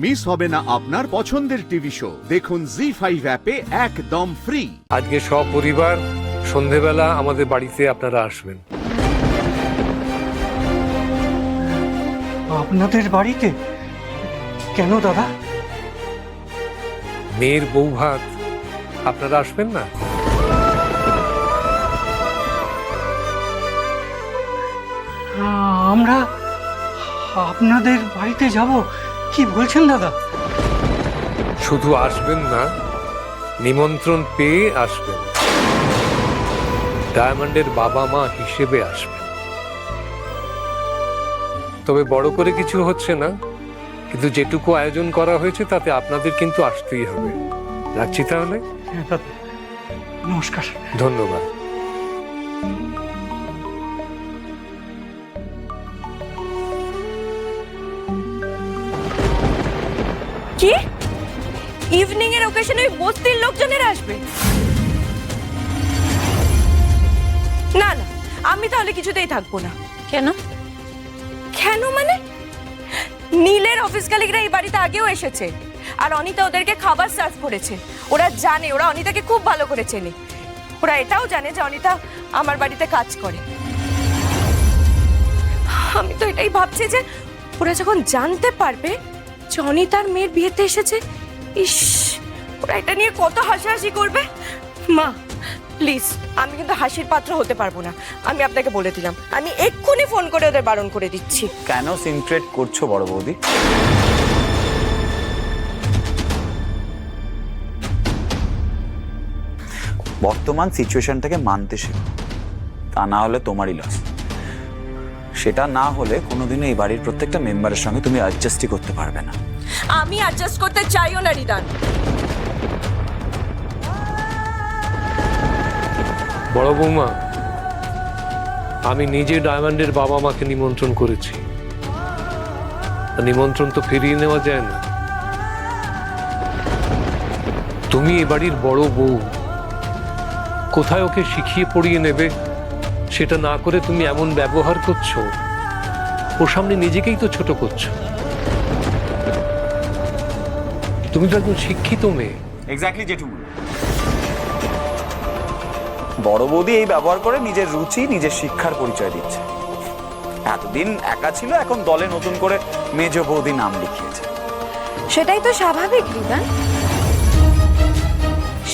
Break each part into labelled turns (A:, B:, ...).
A: Miss হবে না আপনার পছন্দের টিভি শো। দেখুন জি5 অ্যাপে একদম ফ্রি।
B: আজকে সপরিবার সন্ধেবেলা আমাদের বাড়িতে আপনারা আসবেন।
C: আপনাদের বাড়িতে? কেন দাদা?
B: মেয়ের বউ ভাত, আপনারা আসবেন না?
C: আমরা আপনাদের বাড়িতে যাব? কি বলছেন দাদা?
B: শুধু আসবেন না, নিমন্ত্রণ পেয়ে আসবেন। ডায়মন্ডের বাবা মা হিসেবে আসবেন। তবে বড় করে কিছু হচ্ছে না, কিন্তু যেটুকু আয়োজন করা হয়েছে তাতে আপনাদের কিন্তু আসতেই হবে। রাখছি তাহলে।
C: হ্যাঁ দাদা, নমস্কার।
B: ধন্যবাদ।
D: কি ইভিনিং এর ওকেশনে ওই বস্তির লোকজনের আসবে? না না, আমি তাহলে কিছুতেই থাকবো না। কেন? কেন মানে নীলের অফিস কালিগরা এই বাড়িতে আগেও এসেছে, আর অনিতা ওদেরকে খাবার সার্ভ করেছে। ওরা জানে, ওরা অনিতাকে খুব ভালো করে চেনে। ওরা এটাও জানে যে অনিতা আমার বাড়িতে কাজ করে। আমি তো এটাই ভাবছি যে ওরা যখন জানতে পারবে যে অনিতার মেয়ের বিয়েতে এসেছে, ইস, ওরা এটা নিয়ে কত হাসাহাসি করবে। মা প্লিজ, আমি কিন্তু হাসির পাত্র হতে পারবো না। আমি আপনাকে বলে দিলাম, আমি এক্ষুনি ফোন করে ওদের বারণ করে দিচ্ছি।
E: কেন সিনক্রেট করছো বড় বৌদি? বর্তমান সিচুয়েশনটাকে মানতে শেখো, তা না হলে তোমারই লস। সেটা না হলে কোনোদিনও এই বাড়ির প্রত্যেকটা মেম্বারের সঙ্গে তুমি অ্যাডজাস্টই করতে পারবে না।
D: আমি অ্যাডজাস্ট করতে চাইও না রিদান।
B: বড় বৌমা, আমি নিজে ডায়মন্ডের বাবা মাকে নিমন্ত্রণ করেছি। নিমন্ত্রণ তো ফিরিয়ে নেওয়া যায় না। তুমি এ বাড়ির বড় বউ, কোথায় ওকে শিখিয়ে পড়িয়ে নেবে সেটা না করে তুমি এমন ব্যবহার করছো, ওর সামনে নিজেকেই তো ছোট করছো। তুমি তো একজন শিক্ষিত মেয়ে।
E: এক্স্যাক্টলি জেঠুমনি। বড় বৌদি এই ব্যবহার করে নিজের রুচি, নিজের শিক্ষার পরিচয় দিচ্ছে। এতদিন একা ছিল, এখন দলে নতুন করে মেজ বৌদি নাম লিখিয়েছে।
F: সেটাই তো স্বাভাবিক রিদান।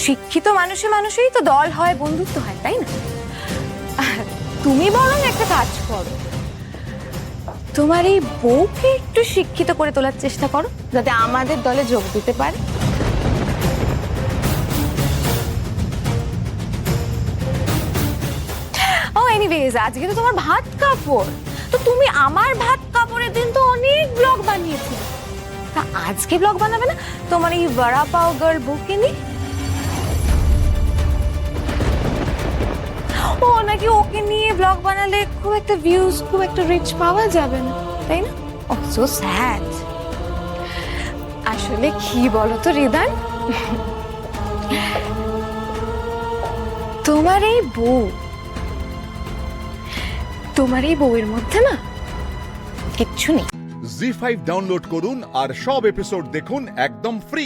F: শিক্ষিত মানুষেই তো দল হয়, বন্ধুত্ব হয়, তাই না? তুমি বরং একটা কাজ করো, তোমার এই বউকে একটু শিক্ষিত করে তোলার চেষ্টা করো, যাতে আমাদের দলে যোগ দিতে পারে। ও এনিওয়েজ, আজকে তো তোমার ভাত কাপড়, তো তুমি আমার ভাত কাপড়ের দিন তো অনেক ব্লগ বানিয়েছিলে, তা আজকে ব্লগ বানাবে না তোমার এই বড়া পাও গার্ল বউকে নিয়ে? ও নাকি ওকে নিয়ে ব্লগ বানালে খুব একটা ভিউজ, খুব একটা রিচ পাওয়া যাবে না, তাই না? ও সো স্যাড। আসলে কি বলো তো রিদান, তোমার এই বউয়ের মধ্যে না কিচ্ছু নেই।
A: জি5 ডাউনলোড করুন আর সব এপিসোড দেখুন একদম ফ্রি।